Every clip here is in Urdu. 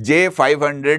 J-500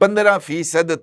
15%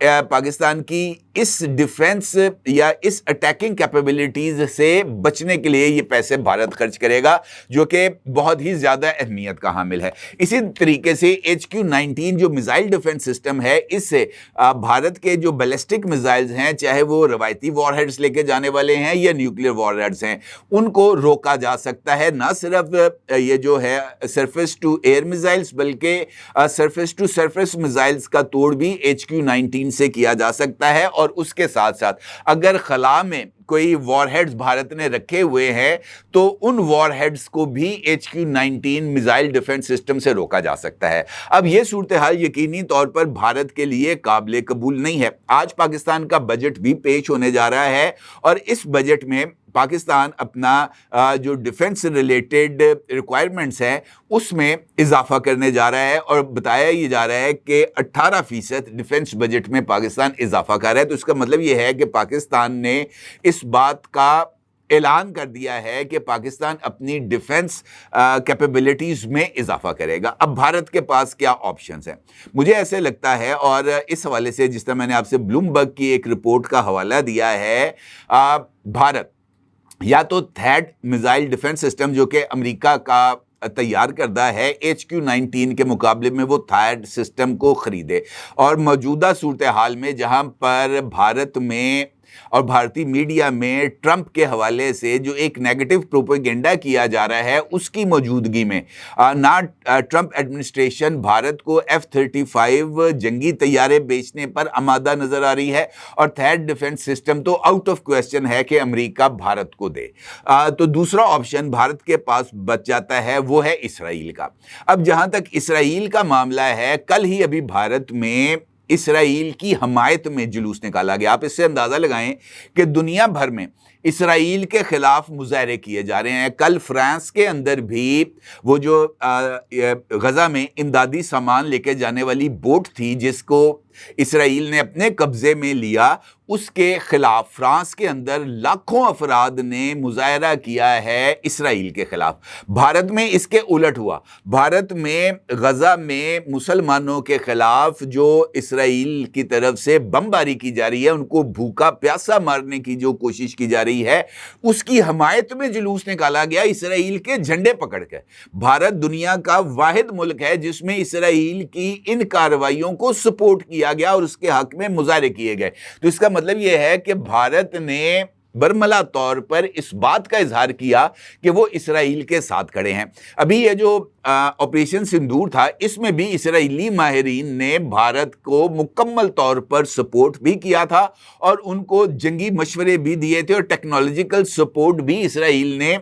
پاکستان کی اس ڈیفنس یا اس اٹیکنگ کیپیبلٹیز سے بچنے کے لیے یہ پیسے بھارت خرچ کرے گا، جو کہ بہت ہی زیادہ اہمیت کا حامل ہے۔ اسی طریقے سے HQ-19 جو میزائل ڈیفنس سسٹم ہے، اس سے بھارت کے جو بیلسٹک میزائلز ہیں، چاہے وہ روایتی وار ہیڈز لے کے جانے والے ہیں یا نیوکلیر وار ہیڈز ہیں، ان کو روکا جا سکتا ہے۔ نہ صرف یہ جو ہے سرفیس ٹو ایئر میزائلز، بلکہ سرفیس ٹو سرفیس میزائلز کا توڑ بھی HQ-19 سے کیا جا سکتا ہے، اور اس کے ساتھ ساتھ اگر خلا میں کوئی وار ہیڈز بھارت نے رکھے ہوئے ہیں تو ان وار ہیڈز کو بھی HQ-19 میزائل ڈیفنس سسٹم سے روکا جا سکتا ہے۔ اب یہ صورتحال یقینی طور پر بھارت کے لیے قابل قبول نہیں ہے۔ آج پاکستان کا بجٹ بھی پیش ہونے جا رہا ہے، اور اس بجٹ میں پاکستان اپنا جو ڈیفنس ریلیٹڈ ریکوائرمنٹس ہیں اس میں اضافہ کرنے جا رہا ہے، اور بتایا یہ جا رہا ہے کہ 18% ڈیفنس بجٹ میں پاکستان اضافہ کر رہا ہے۔ تو اس کا مطلب یہ ہے کہ پاکستان نے اس بات کا اعلان کر دیا ہے کہ پاکستان اپنی ڈیفنس کیپیبلٹیز میں اضافہ کرے گا۔ اب بھارت کے پاس کیا آپشنز ہیں؟ مجھے ایسے لگتا ہے، اور اس حوالے سے جس طرح میں نے آپ سے بلومبرگ کی ایک رپورٹ کا حوالہ دیا ہے، بھارت یا تو تھیڈ میزائل ڈیفنس سسٹم جو کہ امریکہ کا تیار کردہ ہے، HQ-19 کے مقابلے میں وہ تھیڈ سسٹم کو خریدے، اور موجودہ صورتحال میں جہاں پر بھارت میں اور بھارتی میڈیا میں ٹرمپ کے حوالے سے جو ایک نیگیٹو پروپیگنڈا کیا جا رہا ہے، اس کی موجودگی میں نہ ٹرمپ ایڈمنسٹریشن بھارت کو F-35 جنگی طیارے بیچنے پر آمادہ نظر آ رہی ہے، اور تھیڈ ڈیفنس سسٹم تو آؤٹ آف کویسچن ہے کہ امریکہ بھارت کو دے۔ تو دوسرا آپشن بھارت کے پاس بچ جاتا ہے، وہ ہے اسرائیل کا۔ اب جہاں تک اسرائیل کا معاملہ ہے، کل ہی ابھی بھارت میں اسرائیل کی حمایت میں جلوس نکالا گیا۔ آپ اس سے اندازہ لگائیں کہ دنیا بھر میں اسرائیل کے خلاف مظاہرے کیے جا رہے ہیں۔ کل فرانس کے اندر بھی وہ جو غزہ میں امدادی سامان لے کے جانے والی بوٹ تھی جس کو اسرائیل نے اپنے قبضے میں لیا، اس کے خلاف فرانس کے اندر لاکھوں افراد نے مظاہرہ کیا ہے اسرائیل کے خلاف۔ بھارت میں اس کے الٹ ہوا۔ بھارت میں غزہ میں مسلمانوں کے خلاف جو اسرائیل کی طرف سے بمباری کی جا رہی ہے، ان کو بھوکا پیاسا مارنے کی جو کوشش کی جا رہی ہے، اس کی حمایت میں جلوس نکالا گیا اسرائیل کے جھنڈے پکڑ کے۔ بھارت دنیا کا واحد ملک ہے جس میں اسرائیل کی ان کارروائیوں کو سپورٹ کیا گیا اور اس کے حق میں مظاہرے کیے گئے۔ تو اس کا مطلب یہ ہے کہ بھارت نے برملا طور پر اس بات کا اظہار کیا کہ وہ اسرائیل کے ساتھ کھڑے ہیں۔ ابھی یہ جو آپریشن سندور تھا، اس میں بھی اسرائیلی ماہرین نے بھارت کو مکمل طور پر سپورٹ بھی کیا تھا، اور ان کو جنگی مشورے بھی دیے تھے، اور ٹیکنالوجیکل سپورٹ بھی اسرائیل نے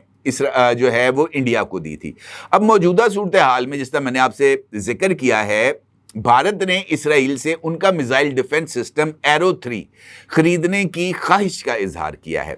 جو ہے وہ انڈیا کو دی تھی۔ اب موجودہ صورتحال میں جس طرح میں نے آپ سے ذکر کیا ہے، بھارت نے اسرائیل سے ان کا میزائل ڈیفنس سسٹم ایرو 3 خریدنے کی خواہش کا اظہار کیا ہے۔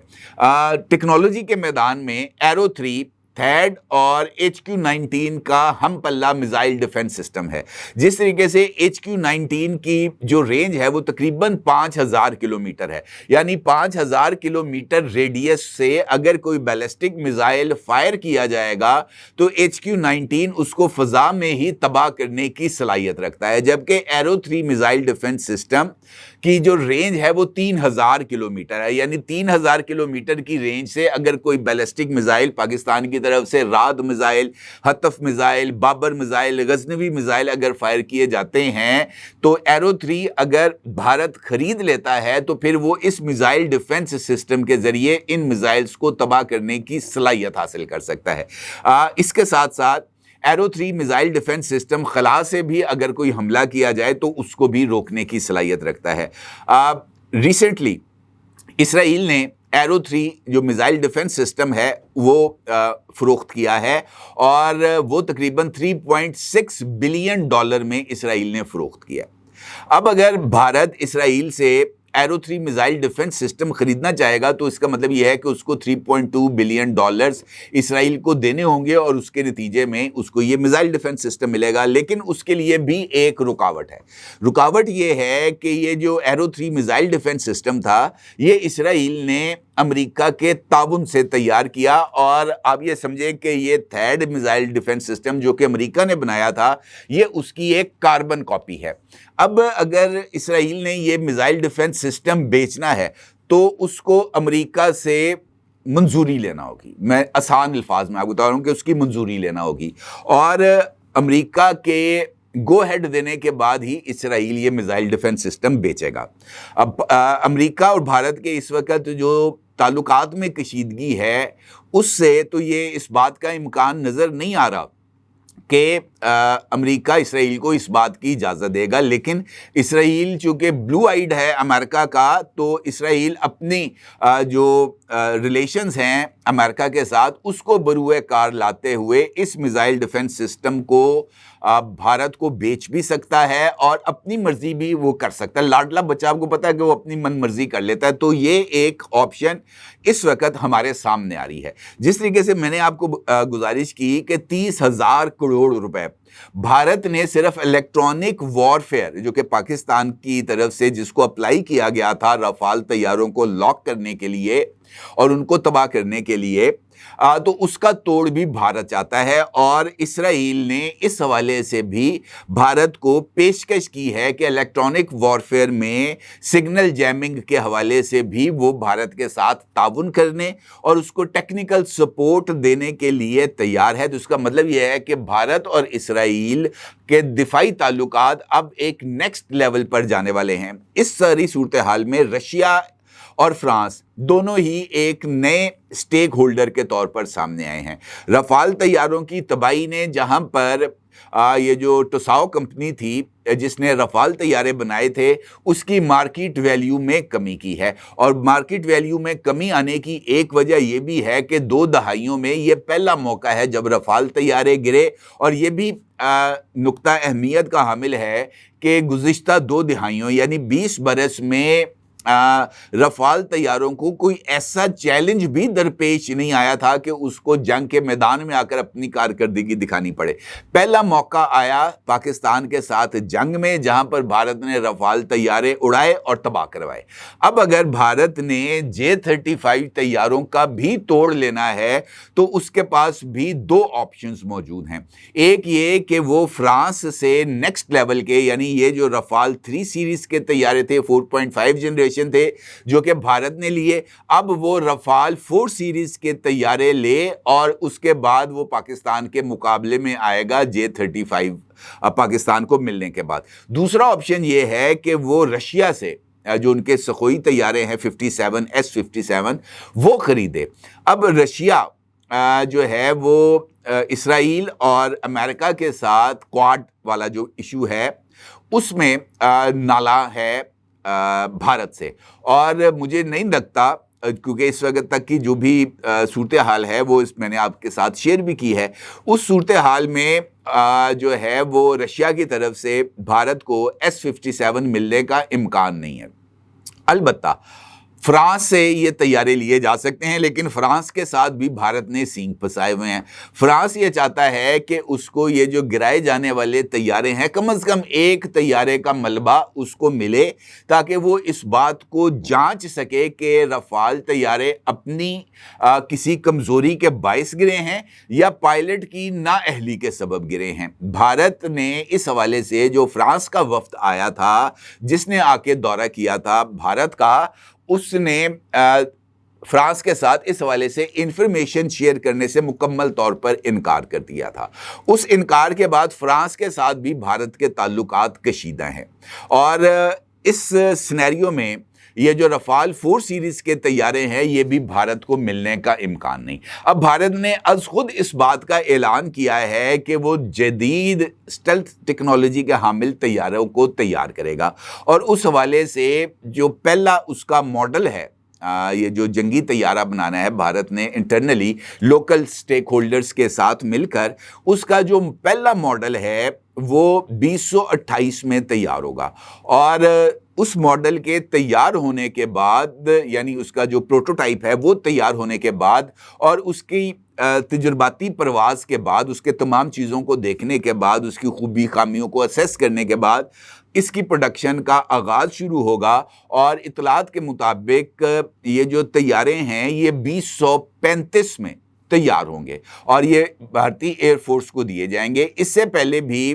ٹیکنالوجی کے میدان میں ایرو 3 تھیڈ اور HQ-19 کا ہم پلہ میزائل ڈیفنس سسٹم ہے۔ جس طریقے سے HQ-19 کی جو رینج ہے وہ تقریباً 5000 کلومیٹر ہے، یعنی 5000 کلومیٹر ریڈیس سے اگر کوئی بیلسٹک میزائل فائر کیا جائے گا تو HQ-19 اس کو فضا میں ہی تباہ کرنے کی صلاحیت رکھتا ہے، جبکہ ایرو 3 میزائل ڈیفنس سسٹم کی جو رینج ہے وہ 3000 کلومیٹر ہے، یعنی 3000 کلومیٹر کی رینج سے اگر کوئی بیلسٹک میزائل پاکستان کی طرف سے Raad missile, Hatf missile, Babur missile, Ghaznavi missile اگر فائر کیے جاتے ہیں تو ایرو 3 اگر بھارت خرید لیتا ہے تو پھر وہ اس میزائل ڈیفنس سسٹم کے ذریعے ان میزائلز کو تباہ کرنے کی صلاحیت حاصل کر سکتا ہے۔ اس کے ساتھ ساتھ ایرو 3 میزائل ڈیفنس سسٹم خلا سے بھی اگر کوئی حملہ کیا جائے تو اس کو بھی روکنے کی صلاحیت رکھتا ہے۔ ریسنٹلی اسرائیل نے ایرو 3 جو میزائل ڈیفنس سسٹم ہے وہ فروخت کیا ہے، اور وہ تقریباً $3.6 بلین میں اسرائیل نے فروخت کیا۔ اب اگر بھارت اسرائیل سے ایرو 3 میزائل ڈیفنس سسٹم خریدنا چاہے گا تو اس کا مطلب یہ ہے کہ اس کو $3.2 بلین اسرائیل کو دینے ہوں گے، اور اس کے نتیجے میں اس کو یہ میزائل ڈیفنس سسٹم ملے گا۔ لیکن اس کے لیے بھی ایک رکاوٹ ہے۔ رکاوٹ یہ ہے کہ یہ جو ایرو 3 میزائل ڈیفنس سسٹم تھا، یہ اسرائیل نے امریکہ کے تعاون سے تیار کیا، اور آپ یہ سمجھیں کہ یہ تھیڈ میزائل ڈیفنس سسٹم جو کہ امریکہ نے بنایا تھا، یہ اس کی ایک کاربن کاپی ہے۔ اب اگر اسرائیل نے یہ میزائل ڈیفنس سسٹم بیچنا ہے تو اس کو امریکہ سے منظوری لینا ہوگی. میں آسان الفاظ میں آپ کو بتا رہا ہوں کہ اس کی منظوری لینا ہوگی, اور امریکہ کے گو ہیڈ دینے کے بعد ہی اسرائیل یہ میزائل ڈیفنس سسٹم بیچے گا. اب امریکہ اور بھارت کے اس وقت جو تعلقات میں کشیدگی ہے اس سے تو یہ اس بات کا امکان نظر نہیں آ رہا کہ امریکہ اسرائیل کو اس بات کی اجازت دے گا, لیکن اسرائیل چونکہ بلو آئیڈ ہے امریکہ کا, تو اسرائیل اپنی جو ریلیشنز ہیں امریکہ کے ساتھ اس کو بروئے کار لاتے ہوئے اس میزائل ڈیفنس سسٹم کو بھارت کو بیچ بھی سکتا ہے اور اپنی مرضی بھی وہ کر سکتا ہے. لاڈلا بچہ آپ کو پتا ہے کہ وہ اپنی من مرضی کر لیتا ہے, تو یہ ایک آپشن اس وقت ہمارے سامنے آ رہی ہے. جس طریقے سے میں نے آپ کو گزارش کی کہ 30,000 کروڑ روپے بھارت نے صرف الیکٹرانک وارفیئر جو کہ پاکستان کی طرف سے جس کو اپلائی کیا گیا تھا رافال طیاروں کو لاک کرنے کے لیے اور ان کو تباہ کرنے کے لیے, تو اس کا توڑ بھی بھارت چاہتا ہے. اور اسرائیل نے اس حوالے سے بھی بھارت کو پیشکش کی ہے کہ الیکٹرانک وارفیئر میں سگنل جیمنگ کے حوالے سے بھی وہ بھارت کے ساتھ تعاون کرنے اور اس کو ٹیکنیکل سپورٹ دینے کے لیے تیار ہے. تو اس کا مطلب یہ ہے کہ بھارت اور اسرائیل کے دفاعی تعلقات اب ایک نیکسٹ لیول پر جانے والے ہیں. اس ساری صورتحال میں رشیا اور فرانس دونوں ہی ایک نئے سٹیک ہولڈر کے طور پر سامنے آئے ہیں. رفال طیاروں کی تباہی نے جہاں پر یہ جو ٹساؤ کمپنی تھی جس نے رفال طیارے بنائے تھے اس کی مارکیٹ ویلیو میں کمی کی ہے, اور مارکیٹ ویلیو میں کمی آنے کی ایک وجہ یہ بھی ہے کہ 2 دہائیوں میں یہ پہلا موقع ہے جب رفال طیارے گرے, اور یہ بھی نقطہ اہمیت کا حامل ہے کہ گزشتہ 2 دہائیوں یعنی 20 برس میں رفال طیاروں کو کوئی ایسا چیلنج بھی درپیش نہیں آیا تھا کہ اس کو جنگ کے میدان میں آ کر اپنی کارکردگی دکھانی پڑے. پہلا موقع آیا پاکستان کے ساتھ جنگ میں جہاں پر بھارت نے رفال طیارے اڑائے اور تباہ کروائے. اب اگر بھارت نے J-35 طیاروں کا بھی توڑ لینا ہے تو اس کے پاس بھی 2 آپشنز موجود ہیں. ایک یہ کہ وہ فرانس سے نیکسٹ لیول کے یعنی یہ جو رفال 3 سیریز کے طیارے تھے 4.5 جنریشن تھے جو کہ بھارت نے لیے, اب وہ رفال 4 سیریز کے طیارے لے اور اس کے بعد وہ پاکستان کے مقابلے میں آئے گا J-35 پاکستان کو ملنے کے بعد. دوسرا آپشن یہ ہے کہ وہ رشیا سے جو ان کے سخوئی طیارے ہیں 57 S-57 وہ خریدے. اب رشیا جو ہے وہ اسرائیل اور امریکہ کے ساتھ کواد والا جو ایشو ہے اس میں نالا ہے بھارت سے, اور مجھے نہیں لگتا کیونکہ اس وقت تک کی جو بھی صورتحال ہے وہ میں نے آپ کے ساتھ شیئر بھی کی ہے, اس صورتحال میں جو ہے وہ رشیا کی طرف سے بھارت کو S-57 ملنے کا امکان نہیں ہے. البتہ فرانس سے یہ طیارے لیے جا سکتے ہیں, لیکن فرانس کے ساتھ بھی بھارت نے سینگ پھنسائے ہوئے ہیں. فرانس یہ چاہتا ہے کہ اس کو یہ جو گرائے جانے والے طیارے ہیں کم از کم ایک طیارے کا ملبہ اس کو ملے تاکہ وہ اس بات کو جانچ سکے کہ رفال طیارے اپنی کسی کمزوری کے باعث گرے ہیں یا پائلٹ کی نااہلی کے سبب گرے ہیں. بھارت نے اس حوالے سے جو فرانس کا وفد آیا تھا جس نے آ کے دورہ کیا تھا بھارت کا, اس نے فرانس کے ساتھ اس حوالے سے انفارمیشن شیئر کرنے سے مکمل طور پر انکار کر دیا تھا. اس انکار کے بعد فرانس کے ساتھ بھی بھارت کے تعلقات کشیدہ ہیں, اور اس سینیریو میں یہ جو رفال 4 سیریز کے طیارے ہیں یہ بھی بھارت کو ملنے کا امکان نہیں. اب بھارت نے از خود اس بات کا اعلان کیا ہے کہ وہ جدید اسٹیلتھ ٹیکنالوجی کے حامل طیاروں کو تیار کرے گا, اور اس حوالے سے جو پہلا اس کا ماڈل ہے یہ جو جنگی طیارہ بنانا ہے بھارت نے انٹرنلی لوکل سٹیک ہولڈرز کے ساتھ مل کر, اس کا جو پہلا ماڈل ہے وہ 2028 میں تیار ہوگا. اور اس ماڈل کے تیار ہونے کے بعد یعنی اس کا جو پروٹوٹائپ ہے وہ تیار ہونے کے بعد اور اس کی تجرباتی پرواز کے بعد, اس کے تمام چیزوں کو دیکھنے کے بعد, اس کی خوبی خامیوں کو اسیس کرنے کے بعد اس کی پروڈکشن کا آغاز شروع ہوگا. اور اطلاعات کے مطابق یہ جو طیارے ہیں یہ 2035 میں تیار ہوں گے اور یہ بھارتی ایئر فورس کو دیے جائیں گے. اس سے پہلے بھی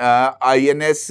INS